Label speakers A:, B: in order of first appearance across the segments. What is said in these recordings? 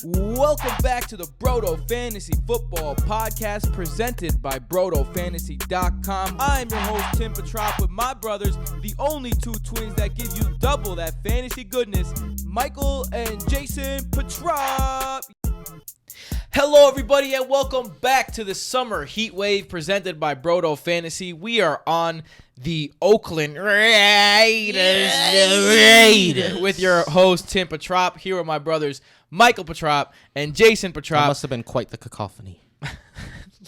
A: Welcome back to the Broto Fantasy Football Podcast presented by BrotoFantasy.com. I'm your host, Tim Petrop, with my brothers, the only two twins that give you double that fantasy goodness, Michael and Jason Petrop. Hello, everybody, and welcome back to the Summer Heat Wave presented by Broto Fantasy. We are on the Oakland Raiders with your host, Tim Petrop, here with my brothers, Michael Petrop and Jason Petrop.
B: That must have been quite the cacophony.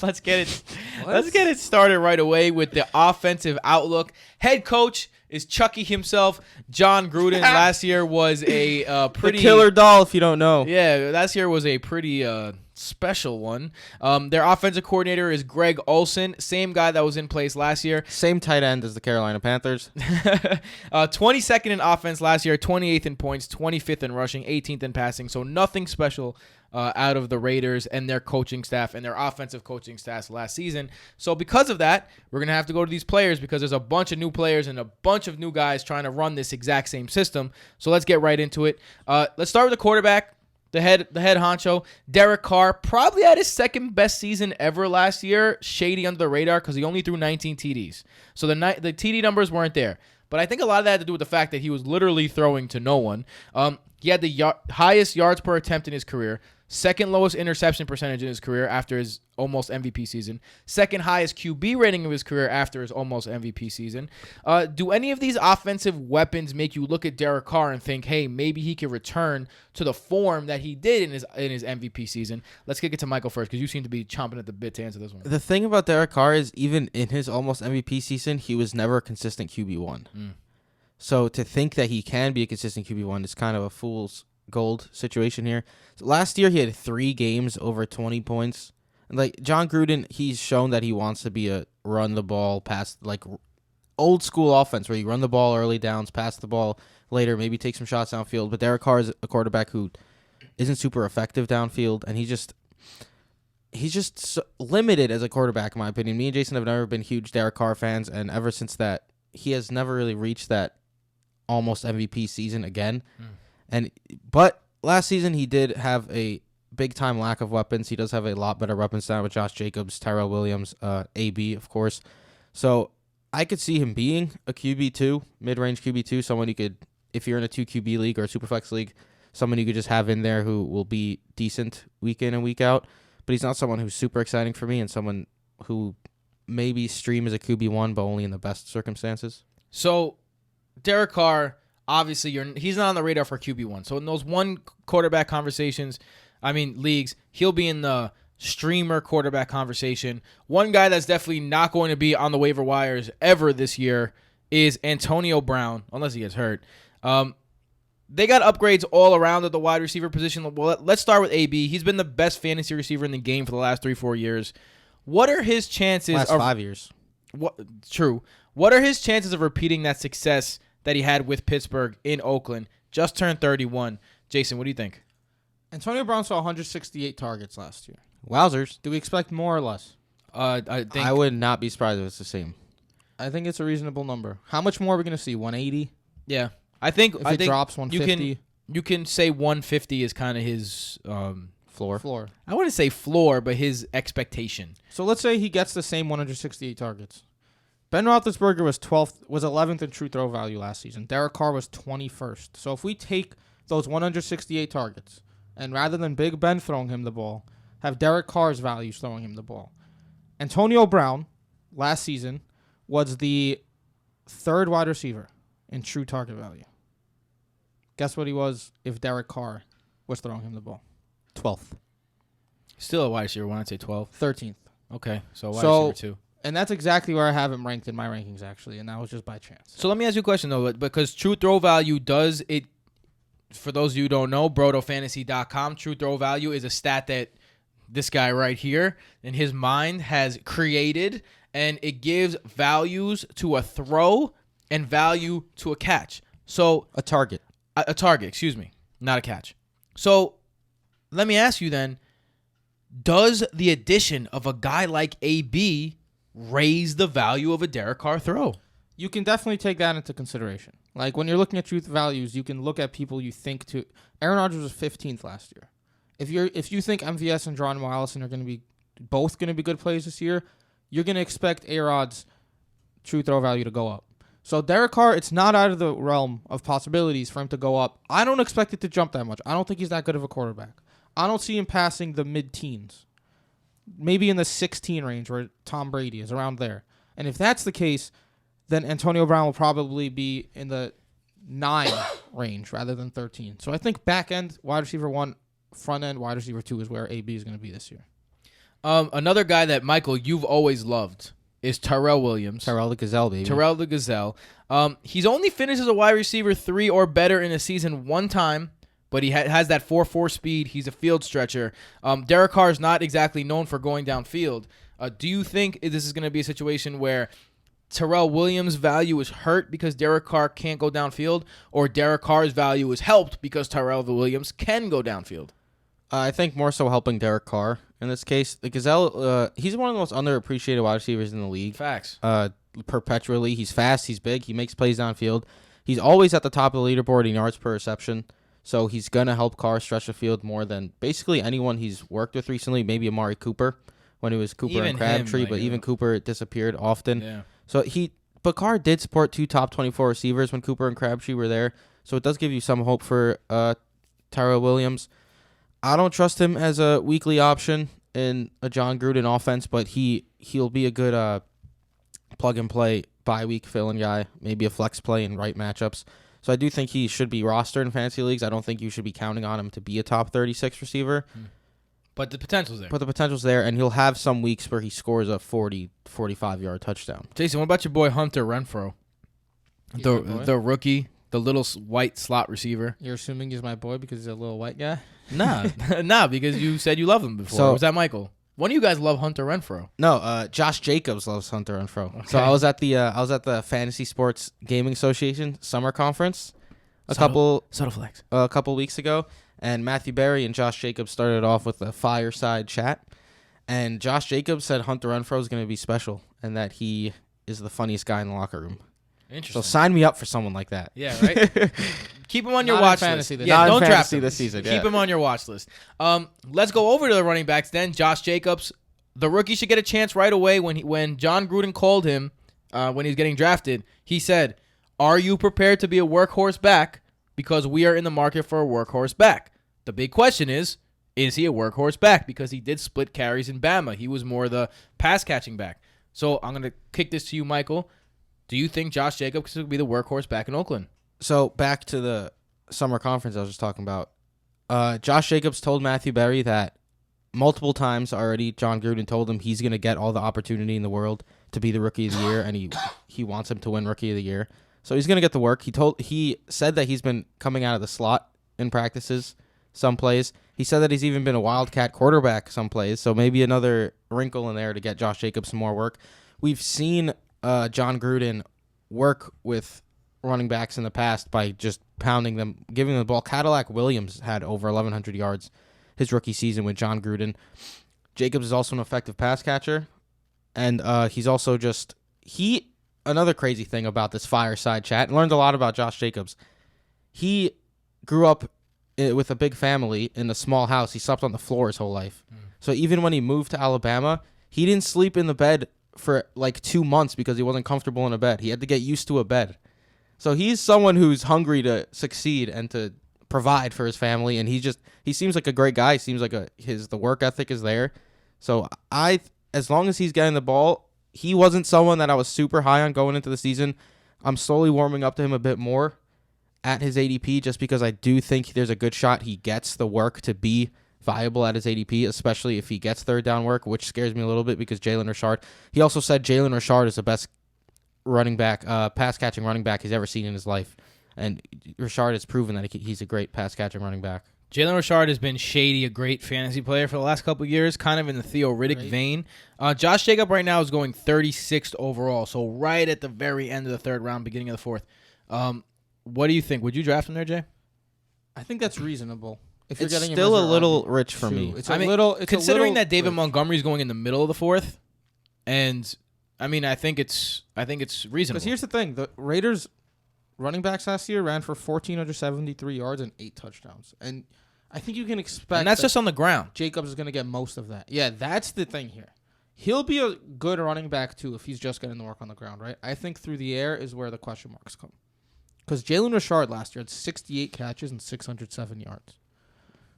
A: Let's get it started right away with the offensive outlook. Head coach is Chucky himself, John Gruden. Last year was a pretty
B: the killer doll, if you don't know.
A: Yeah, last year was a pretty special one. Their offensive coordinator is Greg Olson, same guy that was in place last year.
B: Same tight end as the Carolina Panthers.
A: 22nd in offense last year, 28th in points, 25th in rushing, 18th in passing. So nothing special out of the Raiders and their coaching staff and their offensive coaching staff last season. So because of that, we're going to have to go to these players because there's a bunch of new players and a bunch of new guys trying to run this exact same system. So let's get right into it. Let's start with the quarterback. The head honcho, Derek Carr, probably had his second best season ever last year. Shady under the radar because he only threw 19 TDs. So the TD numbers weren't there. But I think a lot of that had to do with the fact that he was literally throwing to no one. He had the highest yards per attempt in his career, second lowest interception percentage in his career after his almost MVP season, second highest QB rating of his career after his almost MVP season. Do any of these offensive weapons make you look at Derek Carr and think, hey, maybe he could return to the form that he did in his MVP season? Let's kick it to Michael first because you seem to be chomping at the bit to answer this one.
B: The thing about Derek Carr is even in his almost MVP season, he was never a consistent QB1. So to think that he can be a consistent QB1 is kind of a fool's gold situation here. So last year, he had 3 games over 20 points. Like John Gruden, he's shown that he wants to be a run the ball, pass, like old school offense where you run the ball early downs, pass the ball later, maybe take some shots downfield. But Derek Carr is a quarterback who isn't super effective downfield, and he's just so limited as a quarterback, in my opinion. Me and Jason have never been huge Derek Carr fans, and ever since that, he has never really reached that almost MVP season again. But last season he did have a big time lack of weapons. He does have a lot better weapons now with Josh Jacobs, Tyrell Williams, AB, of course. So I could see him being a QB2, mid-range QB2, someone you could, if you're in a 2 QB league or a Superflex league, someone you could just have in there who will be decent week in and week out. But he's not someone who's super exciting for me and someone who maybe stream as a QB1, but only in the best circumstances.
A: So Derek Carr, obviously, he's not on the radar for QB1. So in those one quarterback leagues, he'll be in the streamer quarterback conversation. One guy that's definitely not going to be on the waiver wires ever this year is Antonio Brown, unless he gets hurt. They got upgrades all around at the wide receiver position. Well, let's start with AB. He's been the best fantasy receiver in the game for the last 3-4 years. What are his chances?
B: Last 5 years.
A: True. What are his chances of repeating that success that he had with Pittsburgh in Oakland? Just turned 31. Jason, what do you think?
C: Antonio Brown saw 168 targets last year.
B: Wowzers.
C: Do we expect more or less?
B: I would not be surprised if it's the same.
C: I think it's a reasonable number. How much more are we going to see? 180?
A: Yeah. I think
C: it drops 150.
A: You can say 150 is kind of his
B: floor.
A: I wouldn't say floor, but his expectation.
C: So let's say he gets the same 168 targets. Ben Roethlisberger was 11th in true throw value last season. Derek Carr was 21st. So if we take those 168 targets, and rather than Big Ben throwing him the ball, have Derek Carr's values throwing him the ball. Antonio Brown, last season, was the 3rd wide receiver in true target value. Guess what he was if Derek Carr was throwing him the ball?
B: 12th.
A: Still a wide receiver when I say 12.
C: 13th.
A: Okay, so wide receiver 2.
C: And that's exactly where I have him ranked in my rankings, actually, and that was just by chance.
A: So let me ask you a question, though, because true throw value does it, for those of you who don't know, BrotoFantasy.com, true throw value is a stat that this guy right here in his mind has created, and it gives values to a throw and value to a catch. So
B: a target,
A: excuse me, not a catch. So let me ask you then, does the addition of a guy like AB raise the value of a Derek Carr throw?
C: You can definitely take that into consideration. Like when you're looking at truth values, you can look at people you think to. Aaron Rodgers was 15th last year. If you think MVS and Geronimo Allison are going to be both going to be good plays this year, you're going to expect A-Rod's true throw value to go up. So Derek Carr, it's not out of the realm of possibilities for him to go up. I don't expect it to jump that much. I don't think he's that good of a quarterback. I don't see him passing the mid-teens. Maybe in the 16 range where Tom Brady is, around there. And if that's the case, then Antonio Brown will probably be in the 9 range rather than 13. So I think back end, wide receiver 1, front end, wide receiver 2 is where AB is going to be this year.
A: Another guy that, Michael, you've always loved is Tyrell Williams.
B: Tyrell the Gazelle, baby.
A: Tyrell the Gazelle. He's only finished as a wide receiver 3 or better in a season one time, but he has that 4.4 speed. He's a field stretcher. Derek Carr is not exactly known for going downfield. Do you think this is going to be a situation where Tyrell Williams' value is hurt because Derek Carr can't go downfield, or Derek Carr's value is helped because Tyrell Williams can go downfield?
B: I think more so helping Derek Carr in this case. The Gazelle, he's one of the most underappreciated wide receivers in the league.
A: Facts.
B: Perpetually. He's fast. He's big. He makes plays downfield. He's always at the top of the leaderboard in yards per reception. So he's going to help Carr stretch the field more than basically anyone he's worked with recently. Maybe Amari Cooper when it was Cooper
A: Even
B: and Crabtree, but even Cooper disappeared often.
A: Yeah.
B: So but Carr did support 2 top 24 receivers when Cooper and Crabtree were there. So it does give you some hope for Tyrell Williams. I don't trust him as a weekly option in a John Gruden offense, but he'll be a good plug-and-play bye-week fill-in guy, maybe a flex play in right matchups. So I do think he should be rostered in fantasy leagues. I don't think you should be counting on him to be a top 36 receiver.
A: But the potential's there.
B: But the potential's there, and he'll have some weeks where he scores a 40, 45-yard touchdown.
A: Jason, what about your boy Hunter Renfroe? The rookie, the little white slot receiver.
C: You're assuming he's my boy because he's a little white guy?
A: Nah, because you said you love him before.
B: So,
A: was that Michael? One of you guys love Hunter Renfroe.
B: No, Josh Jacobs loves Hunter Renfroe.
A: Okay.
B: So I was at the Fantasy Sports Gaming Association summer conference a couple weeks ago, and Matthew Berry and Josh Jacobs started off with a fireside chat, and Josh Jacobs said Hunter Renfroe is going to be special and that he is the funniest guy in the locker room.
A: Interesting.
B: So sign me up for someone like that.
A: Yeah, right. Keep him on your
C: Not
A: watch
C: in fantasy
A: list.
C: this
A: Yeah,
B: season.
A: don't
B: Not in
A: draft
B: fantasy
A: him
B: this season,
A: Keep
B: yeah.
A: him on your watch list. Let's go over to the running backs then. Josh Jacobs, the rookie, should get a chance right away. When John Gruden called him when he was getting drafted, he said, "Are you prepared to be a workhorse back? Because we are in the market for a workhorse back." The big question is he a workhorse back? Because he did split carries in Bama. He was more the pass catching back. So I'm going to kick this to you, Michael. Do you think Josh Jacobs could be the workhorse back in Oakland?
B: So back to the summer conference I was just talking about. Josh Jacobs told Matthew Berry that multiple times already John Gruden told him he's going to get all the opportunity in the world to be the Rookie of the Year, and he wants him to win Rookie of the Year. So he's going to get the work. He said that he's been coming out of the slot in practices, some plays. He said that he's even been a wildcat quarterback some plays, so maybe another wrinkle in there to get Josh Jacobs some more work. We've seen John Gruden work with running backs in the past by just pounding them, giving them the ball. Cadillac Williams had over 1,100 yards his rookie season with John Gruden. Jacobs is also an effective pass catcher, and he's also another crazy thing about this fireside chat, and learned a lot about Josh Jacobs. He grew up with a big family in a small house. He slept on the floor his whole life. So even when he moved to Alabama, he didn't sleep in the bed for like 2 months because he wasn't comfortable in a bed. He had to get used to a bed. So he's someone who's hungry to succeed and to provide for his family, and he seems like a great guy. He seems like the work ethic is there. So as long as he's getting the ball, he wasn't someone that I was super high on going into the season. I'm slowly warming up to him a bit more at his ADP just because I do think there's a good shot he gets the work to be viable at his ADP, especially if he gets third down work, which scares me a little bit because Jalen Richard. He also said Jalen Richard is the best running back, pass catching running back he's ever seen in his life, and Richard has proven that he's a great pass catching running back.
A: Jalen Richard has been shady, a great fantasy player for the last couple of years, kind of in the Theo Riddick vein. Josh Jacobs right now is going 36th overall, so right at the very end of the third round, beginning of the fourth. What do you think? Would you draft him there, Jay?
C: I think that's reasonable. If
B: It's
C: you're getting
B: still
C: him
B: a
C: as
B: little
C: RB2.
B: rich for me.
C: It's
A: considering that David Montgomery is going in the middle of the fourth, and I mean, I think it's reasonable.
C: Because here's the thing: the Raiders running backs last year ran for 1,473 yards and 8 touchdowns. And I think you can expect.
A: And that's just on the ground.
C: Jacobs is going to get most of that. Yeah, that's the thing here. He'll be a good running back, too, if he's just getting the work on the ground, right? I think through the air is where the question marks come. Because Jalen Richard last year had 68 catches and 607 yards.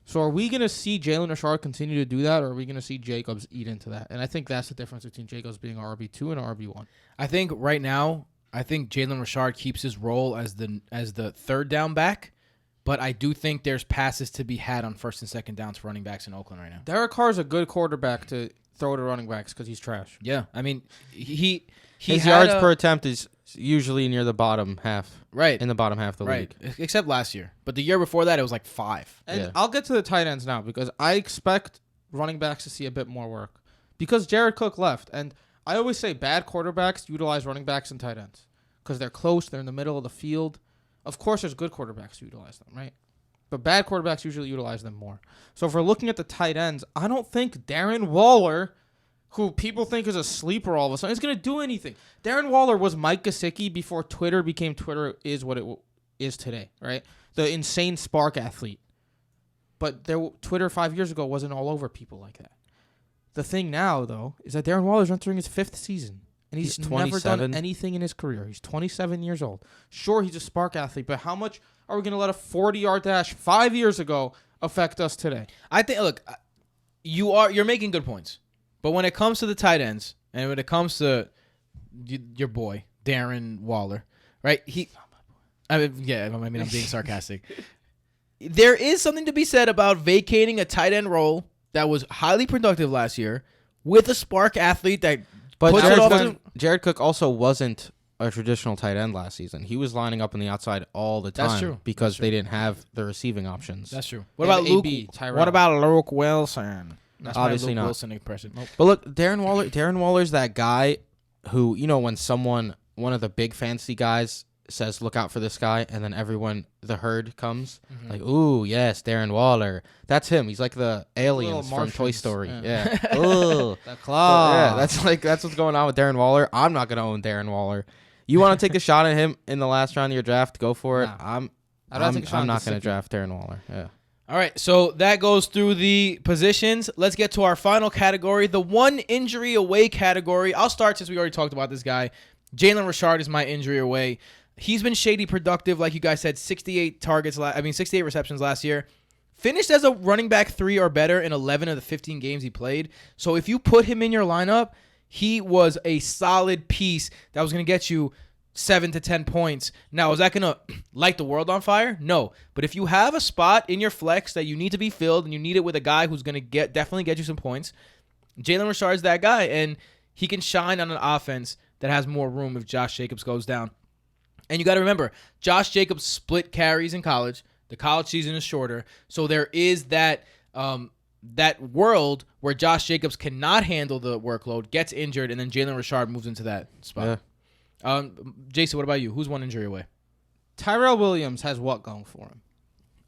C: So are we going to see Jalen Richard continue to do that, or are we going to see Jacobs eat into that? And I think that's the difference between Jacobs being RB2 and RB1.
A: I think right now, Jalen Richard keeps his role as the third down back, but I do think there's passes to be had on first and second downs for running backs in Oakland right now.
C: Derek Carr is a good quarterback to throw to running backs because he's trash.
A: Yeah, I mean,
B: his yards per attempt is usually near the bottom half.
A: Right.
B: In the bottom half of the league.
A: Except last year. But the year before that, it was like 5.
C: And I'll get to the tight ends now because I expect running backs to see a bit more work. Because Jared Cook left. And I always say bad quarterbacks utilize running backs and tight ends. Because they're close, they're in the middle of the field. Of course, there's good quarterbacks who utilize them, right? But bad quarterbacks usually utilize them more. So if we're looking at the tight ends, I don't think Darren Waller, who people think is a sleeper all of a sudden, is going to do anything. Darren Waller was Mike Gesicki before Twitter became Twitter is what it is today, right? The insane spark athlete. But Twitter 5 years ago wasn't all over people like that. The thing now, though, is that Darren Waller's entering his 5th season. And he's never done anything in his career. He's 27 years old. Sure, he's a spark athlete, but how much are we going to let a 40-yard dash 5 years ago affect us today?
A: I think, look, you're making good points. But when it comes to the tight ends, and when it comes to your boy, Darren Waller, right? I'm being sarcastic. There is something to be said about vacating a tight end role that was highly productive last year with a spark athlete that
B: But Jared Cook also wasn't a traditional tight end last season. He was lining up on the outside all the time.
A: That's true.
B: Because they didn't have the receiving options.
A: That's true. What about Luke?
C: Tyrell?
A: What about Luke Wilson? That's
B: Obviously
A: my Luke
B: not.
A: Wilson impression. Nope.
B: But look, Darren Waller's that guy who, when one of the big fancy guys says, look out for this guy, and then the herd comes, like, ooh, yes, Darren Waller. That's him. He's like the aliens from Toy Story. Yeah. Ooh.
C: The claw.
B: Yeah, that's what's going on with Darren Waller. I'm not going to own Darren Waller. You want to take a shot at him in the last round of your draft? Go for it.
C: No.
B: I'm
C: going
B: not to draft Darren Waller. Yeah.
A: All right, so that goes through the positions. Let's get to our final category, the one injury away category. I'll start since we already talked about this guy. Jalen Richard is my injury away. He's been shady productive, like you guys said, 68 receptions last year. Finished as a running back 3 or better in 11 of the 15 games he played. So if you put him in your lineup, he was a solid piece that was going to get you 7 to 10 points. Now, is that going to light the world on fire? No. But if you have a spot in your flex that you need to be filled and you need it with a guy who's going to definitely get you some points, Jalen Richard's that guy, and he can shine on an offense that has more room if Josh Jacobs goes down. And you got to remember, Josh Jacobs split carries in college. The college season is shorter. So there is that world where Josh Jacobs cannot handle the workload, gets injured, and then Jalen Richard moves into that spot.
B: Yeah.
A: Jason, what about you? Who's one injury away?
C: Tyrell Williams has what going for him?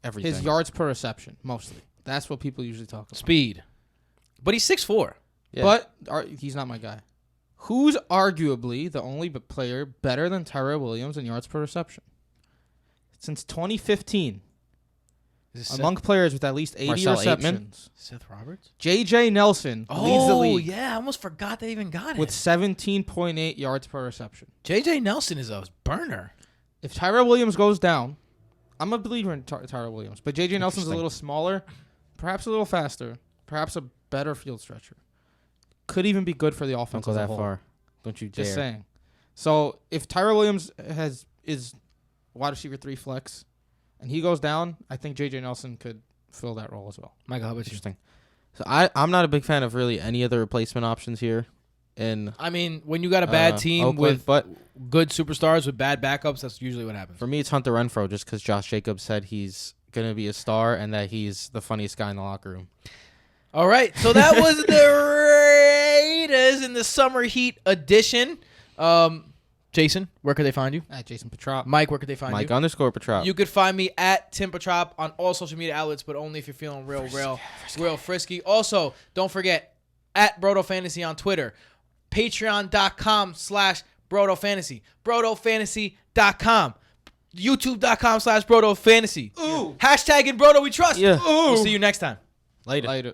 B: Everything.
C: His yards per reception, mostly. That's what people usually talk about.
A: Speed. But he's 6'4".
B: Yeah.
C: But he's not my guy. Who's arguably the only player better than Tyrell Williams in yards per reception? Since 2015, among players with at least 80
B: Marcel
C: receptions.
A: Seth Roberts?
C: J.J. Nelson leads the league.
A: Oh, yeah. I almost forgot they even got it.
C: With 17.8 yards per reception.
A: J.J. Nelson is a burner.
C: If Tyrell Williams goes down, I'm a believer in Tyrell Williams. But J.J. Nelson's a little smaller, perhaps a little faster, perhaps a better field stretcher. Could even be good for the offense.
B: Don't go
C: as a
B: that
C: whole.
B: far. Don't you dare.
C: Just saying. So if Tyrell Williams is wide receiver 3 flex, and he goes down, I think J.J. Nelson could fill that role as well.
A: Michael, how about you?
B: Interesting. So I'm not a big fan of really any other replacement options here.
A: I mean, when you got a bad team
B: Oakland,
A: with good superstars with bad backups, that's usually what happens.
B: For me, it's Hunter Renfroe, just because Josh Jacobs said he's going to be a star and that he's the funniest guy in the locker room.
A: All right, so that was the Raiders in the Summer Heat edition. Jason, where could they find you?
C: At Jason Petrop.
A: Mike, where could they find you?
B: Mike_Petrop.
A: You could find me at Tim Petrop on all social media outlets, but only if you're feeling real frisky. Also, don't forget, at Broto Fantasy on Twitter. Patreon.com/BrotoFantasy. BrotoFantasy.com. YouTube.com/Broto Fantasy.
C: Ooh.
A: Hashtag in Broto we trust.
B: Yeah.
A: We'll see you next time.
B: Later.
C: Later.